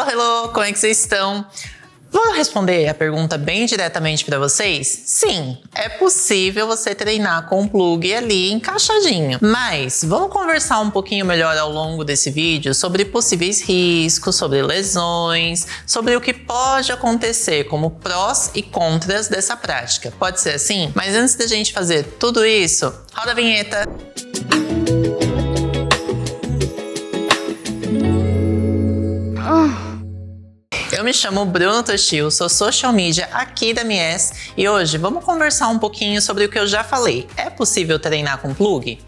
Hello, como é que vocês estão? Vou responder a pergunta bem diretamente para vocês? Sim, é possível você treinar com o plug ali encaixadinho. Mas vamos conversar um pouquinho melhor ao longo desse vídeo sobre possíveis riscos, sobre lesões, sobre o que pode acontecer como prós e contras dessa prática. Pode ser assim? Mas antes da gente fazer tudo isso, roda a vinheta! Eu me chamo Bruno Toshio, sou social media aqui da Mies e hoje vamos conversar um pouquinho sobre o que eu já falei. É possível treinar com plug?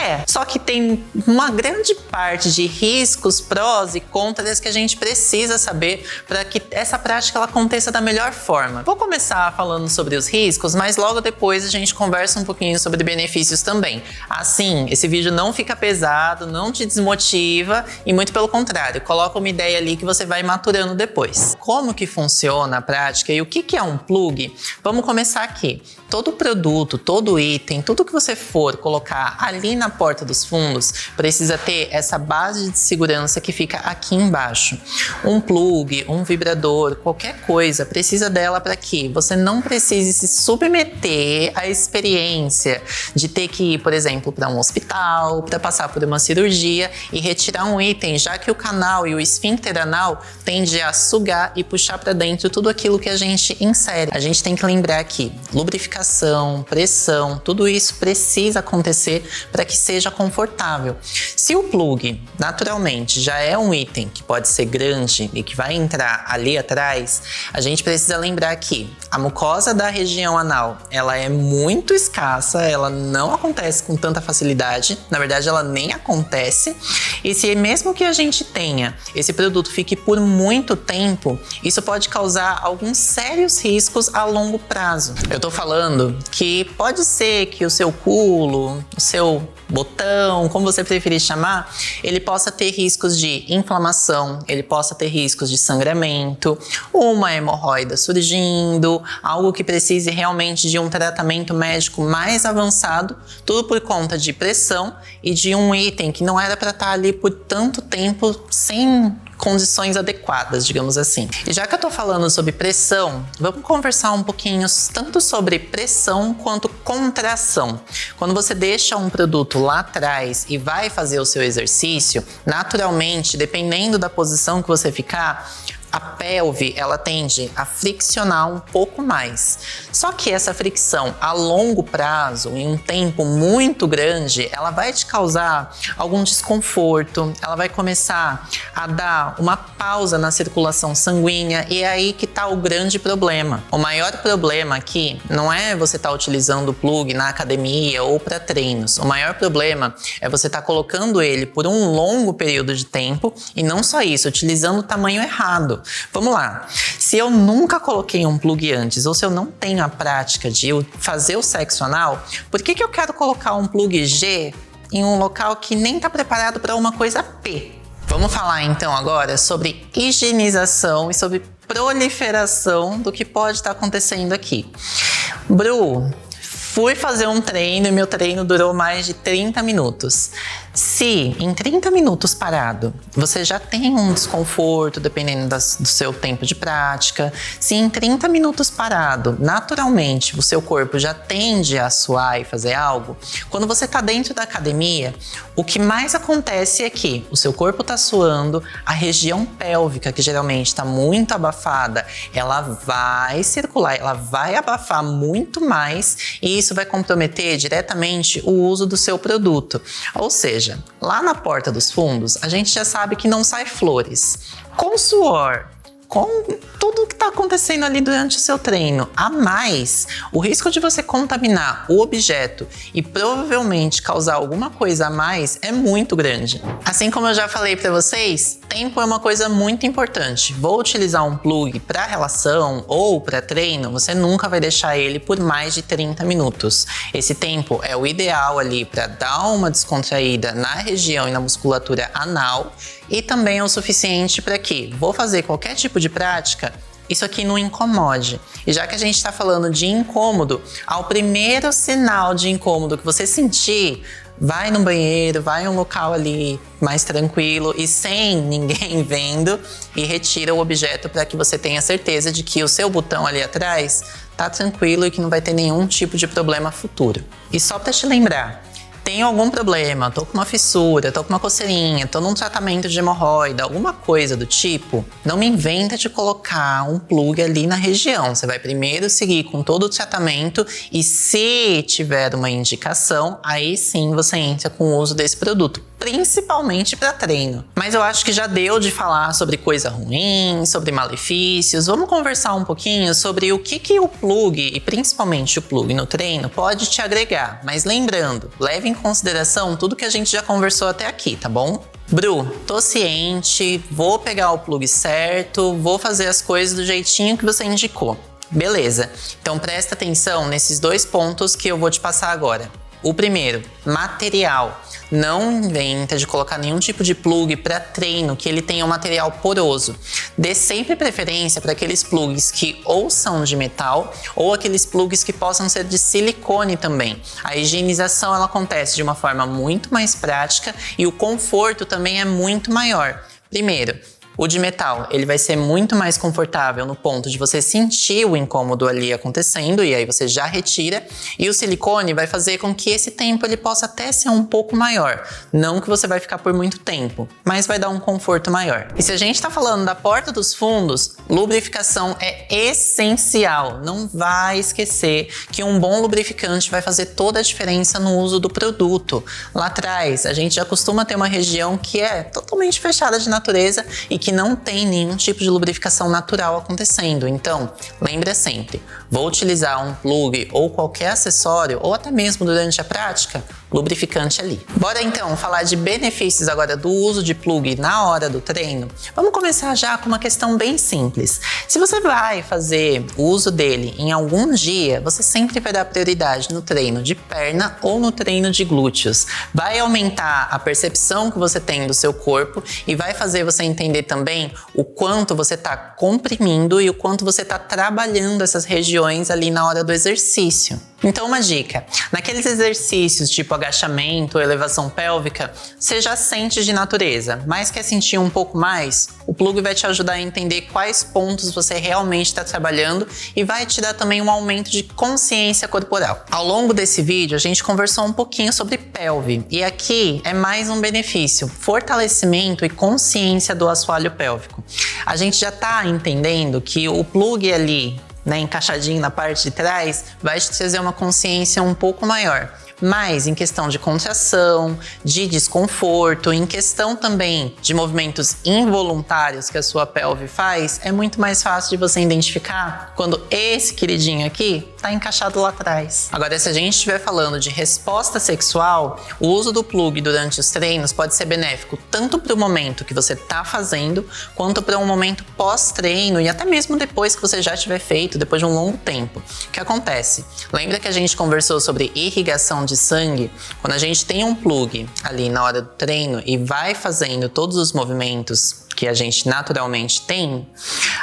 É, só que tem uma grande parte de riscos, prós e contras que a gente precisa saber para que essa prática ela aconteça da melhor forma. Vou começar falando sobre os riscos, mas logo depois a gente conversa um pouquinho sobre benefícios também. Assim, esse vídeo não fica pesado, não te desmotiva e muito pelo contrário, coloca uma ideia ali que você vai maturando depois. Como que funciona a prática e o que é um plug? Vamos começar aqui. Todo produto, todo item, tudo que você for colocar ali na porta dos fundos precisa ter essa base de segurança que fica aqui embaixo. Um plug, um vibrador, qualquer coisa precisa dela para que você não precise se submeter à experiência de ter que ir, por exemplo, para um hospital, para passar por uma cirurgia e retirar um item, já que o canal e o esfíncter anal tende a sugar e puxar para dentro tudo aquilo que a gente insere. A gente tem que lembrar que lubrificação, pressão, tudo isso precisa acontecer para que seja confortável. Se o plug, naturalmente, já é um item que pode ser grande e que vai entrar ali atrás, a gente precisa lembrar que a mucosa da região anal, ela é muito escassa, ela não acontece com tanta facilidade, na verdade ela nem acontece, e se mesmo que a gente tenha esse produto fique por muito tempo, isso pode causar alguns sérios riscos a longo prazo. Eu tô falando que pode ser que o seu culo, o seu botão, como você preferir chamar, ele possa ter riscos de inflamação, ele possa ter riscos de sangramento, uma hemorroida surgindo, algo que precise realmente de um tratamento médico mais avançado, tudo por conta de pressão e de um item que não era para estar ali por tanto tempo sem condições adequadas, digamos assim. E já que eu tô falando sobre pressão, vamos conversar um pouquinho tanto sobre pressão quanto contração. Quando você deixa um produto lá atrás e vai fazer o seu exercício, naturalmente, dependendo da posição que você ficar, a pelve, ela tende a friccionar um pouco mais. Só que essa fricção a longo prazo, em um tempo muito grande, ela vai te causar algum desconforto, ela vai começar a dar uma pausa na circulação sanguínea e é aí que está o grande problema. O maior problema aqui não é você estar utilizando o plug na academia ou para treinos. O maior problema é você estar colocando ele por um longo período de tempo e não só isso, utilizando o tamanho errado. Vamos lá, se eu nunca coloquei um plug antes ou se eu não tenho a prática de fazer o sexo anal, por que eu quero colocar um plug G em um local que nem está preparado para uma coisa P? Vamos falar então agora sobre higienização e sobre proliferação do que pode estar acontecendo aqui. Bru, fui fazer um treino e meu treino durou mais de 30 minutos. Se em 30 minutos parado você já tem um desconforto, dependendo do seu tempo de prática, se em 30 minutos parado, naturalmente, o seu corpo já tende a suar e fazer algo, quando você está dentro da academia, o que mais acontece é que o seu corpo está suando, a região pélvica, que geralmente está muito abafada, ela vai circular, ela vai abafar muito mais e isso vai comprometer diretamente o uso do seu produto. Ou seja, lá na porta dos fundos, a gente já sabe que não sai flores. Com suor, com tudo que está acontecendo ali durante o seu treino, a mais, o risco de você contaminar o objeto e provavelmente causar alguma coisa a mais é muito grande. Assim como eu já falei para vocês, tempo é uma coisa muito importante. Vou utilizar um plug para relação ou para treino, você nunca vai deixar ele por mais de 30 minutos. Esse tempo é o ideal ali para dar uma descontraída na região e na musculatura anal e também é o suficiente para que vou fazer qualquer tipo de prática, isso aqui não incomode. E já que a gente está falando de incômodo, ao primeiro sinal de incômodo que você sentir, vai no banheiro, vai em um local ali mais tranquilo e sem ninguém vendo e retira o objeto para que você tenha certeza de que o seu botão ali atrás tá tranquilo e que não vai ter nenhum tipo de problema futuro. E só para te lembrar, tenho algum problema, tô com uma fissura, tô com uma coceirinha, tô num tratamento de hemorroida, alguma coisa do tipo, não me inventa de colocar um plug ali na região. Você vai primeiro seguir com todo o tratamento e se tiver uma indicação, aí sim você entra com o uso desse produto, principalmente para treino. Mas eu acho que já deu de falar sobre coisa ruim, sobre malefícios. Vamos conversar um pouquinho sobre o que o plug, e principalmente o plug no treino, pode te agregar. Mas lembrando, leve em consideração tudo que a gente já conversou até aqui, tá bom? Bru, tô ciente, vou pegar o plug certo, vou fazer as coisas do jeitinho que você indicou. Beleza, então presta atenção nesses 2 pontos que eu vou te passar agora. O primeiro, material. Não inventa de colocar nenhum tipo de plug para treino que ele tenha um material poroso. Dê sempre preferência para aqueles plugs que ou são de metal ou aqueles plugs que possam ser de silicone também. A higienização ela acontece de uma forma muito mais prática e o conforto também é muito maior. Primeiro, o de metal, ele vai ser muito mais confortável no ponto de você sentir o incômodo ali acontecendo e aí você já retira. E o silicone vai fazer com que esse tempo ele possa até ser um pouco maior. Não que você vai ficar por muito tempo, mas vai dar um conforto maior. E se a gente tá falando da porta dos fundos, lubrificação é essencial. Não vai esquecer que um bom lubrificante vai fazer toda a diferença no uso do produto. Lá atrás, a gente já costuma ter uma região que é totalmente fechada de natureza e que não tem nenhum tipo de lubrificação natural acontecendo. Então, lembra sempre, vou utilizar um plug ou qualquer acessório, ou até mesmo durante a prática, lubrificante ali. Bora então falar de benefícios agora do uso de plug na hora do treino? Vamos começar já com uma questão bem simples. Se você vai fazer o uso dele em algum dia, você sempre vai dar prioridade no treino de perna ou no treino de glúteos. Vai aumentar a percepção que você tem do seu corpo e vai fazer você entender também o quanto você está comprimindo e o quanto você está trabalhando essas regiões ali na hora do exercício. Então uma dica, naqueles exercícios tipo agachamento ou elevação pélvica, você já sente de natureza, mas quer sentir um pouco mais? O plug vai te ajudar a entender quais pontos você realmente está trabalhando e vai te dar também um aumento de consciência corporal. Ao longo desse vídeo a gente conversou um pouquinho sobre pelve e aqui é mais um benefício, fortalecimento e consciência do assoalho pélvico. A gente já está entendendo que o plug ali, encaixadinho na parte de trás, vai te trazer uma consciência um pouco maior. Mas em questão de contração, de desconforto, em questão também de movimentos involuntários que a sua pelve faz, é muito mais fácil de você identificar quando esse queridinho aqui está encaixado lá atrás. Agora, se a gente estiver falando de resposta sexual, o uso do plug durante os treinos pode ser benéfico tanto para o momento que você está fazendo, quanto para um momento pós-treino e até mesmo depois que você já tiver feito, depois de um longo tempo. O que acontece? Lembra que a gente conversou sobre irrigação de sangue? Quando a gente tem um plug ali na hora do treino e vai fazendo todos os movimentos que a gente naturalmente tem,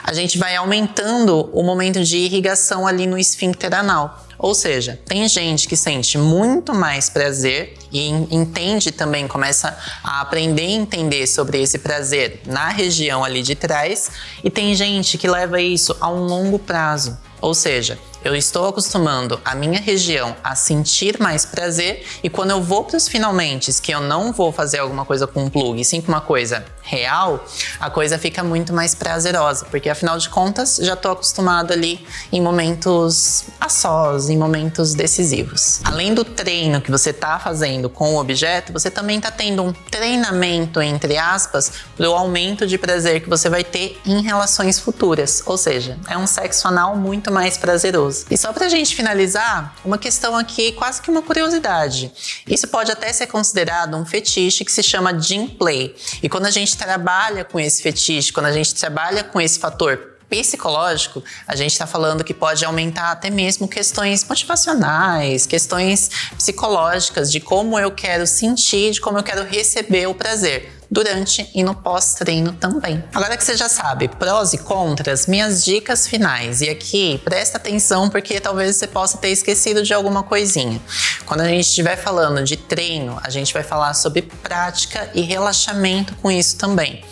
a gente vai aumentando o momento de irrigação ali no esfíncter anal. Ou seja, tem gente que sente muito mais prazer e entende também, começa a aprender a entender sobre esse prazer na região ali de trás, e tem gente que leva isso a um longo prazo. Ou seja, eu estou acostumando a minha região a sentir mais prazer e quando eu vou para os finalmentes, que eu não vou fazer alguma coisa com um plug, e sim com uma coisa real, a coisa fica muito mais prazerosa, porque afinal de contas já estou acostumado ali em momentos a sós, em momentos decisivos. Além do treino que você está fazendo com o objeto, você também está tendo um treinamento, entre aspas, para o aumento de prazer que você vai ter em relações futuras, ou seja, é um sexo anal muito mais prazeroso. E só pra gente finalizar, uma questão aqui, quase que uma curiosidade. Isso pode até ser considerado um fetiche que se chama gym play. E quando a gente trabalha com esse fetiche, quando a gente trabalha com esse fator psicológico, a gente está falando que pode aumentar até mesmo questões motivacionais, questões psicológicas de como eu quero sentir, de como eu quero receber o prazer. durante e no pós-treino também. Agora que você já sabe prós e contras, minhas dicas finais. E aqui, presta atenção porque talvez você possa ter esquecido de alguma coisinha. Quando a gente estiver falando de treino, a gente vai falar sobre prática e relaxamento com isso também.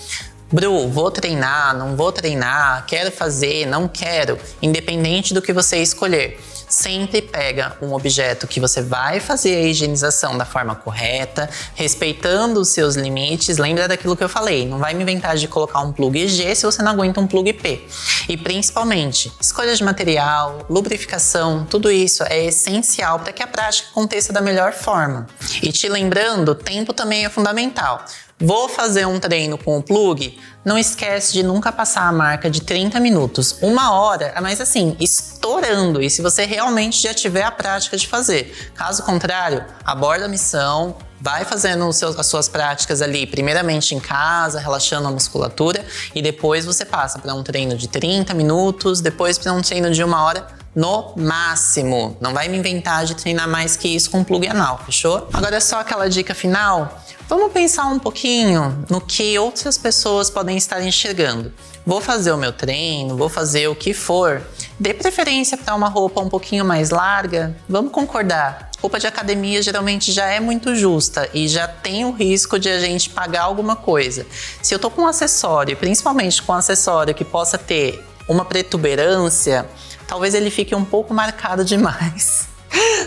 Bru, vou treinar, não vou treinar, quero fazer, não quero, independente do que você escolher. Sempre pega um objeto que você vai fazer a higienização da forma correta, respeitando os seus limites. Lembra daquilo que eu falei, não vai me inventar de colocar um plug G se você não aguenta um plug P. E principalmente, escolha de material, lubrificação, tudo isso é essencial para que a prática aconteça da melhor forma. E te lembrando, tempo também é fundamental. Vou fazer um treino com o plug? Não esquece de nunca passar a marca de 30 minutos. 1 hora, mas assim, estourando. E se você realmente já tiver a prática de fazer. Caso contrário, aborda a missão, vai fazendo as suas práticas ali, primeiramente em casa, relaxando a musculatura. E depois você passa para um treino de 30 minutos, depois para um treino de 1 hora. No máximo. Não vai me inventar de treinar mais que isso com plug anal, fechou? Agora é só aquela dica final. Vamos pensar um pouquinho no que outras pessoas podem estar enxergando. Vou fazer o meu treino, vou fazer o que for. Dê preferência para uma roupa um pouquinho mais larga. Vamos concordar. Roupa de academia geralmente já é muito justa e já tem o risco de a gente pagar alguma coisa. Se eu tô com um acessório, principalmente com um acessório que possa ter uma protuberância, talvez ele fique um pouco marcado demais.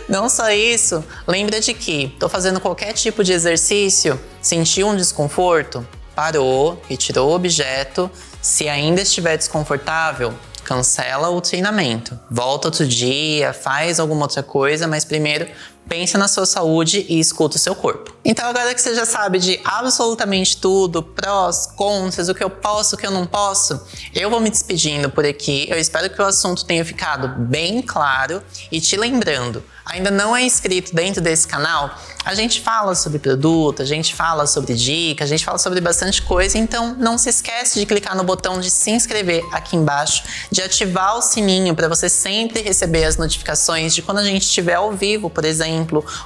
Não só isso, lembra de que estou fazendo qualquer tipo de exercício, sentiu um desconforto, parou, retirou o objeto, se ainda estiver desconfortável, cancela o treinamento. Volta outro dia, faz alguma outra coisa, mas primeiro pensa na sua saúde e escuta o seu corpo. Então agora que você já sabe de absolutamente tudo, prós, contras, o que eu posso, o que eu não posso, eu vou me despedindo por aqui. Eu espero que o assunto tenha ficado bem claro e te lembrando, ainda não é inscrito dentro desse canal? A gente fala sobre produto, a gente fala sobre dicas, a gente fala sobre bastante coisa, então não se esquece de clicar no botão de se inscrever aqui embaixo, de ativar o sininho para você sempre receber as notificações de quando a gente estiver ao vivo, por exemplo,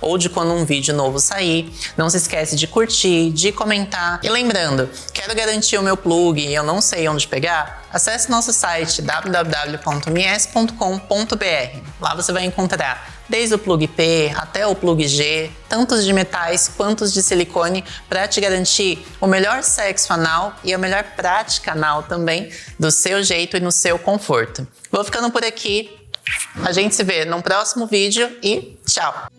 ou de quando um vídeo novo sair. Não se esquece de curtir, de comentar. E lembrando, quero garantir o meu plug e eu não sei onde pegar? Acesse nosso site www.mies.com.br. Lá você vai encontrar desde o plug P até o plug G, tantos de metais quanto de silicone, para te garantir o melhor sexo anal e a melhor prática anal também, do seu jeito e no seu conforto. Vou ficando por aqui, a gente se vê no próximo vídeo e tchau!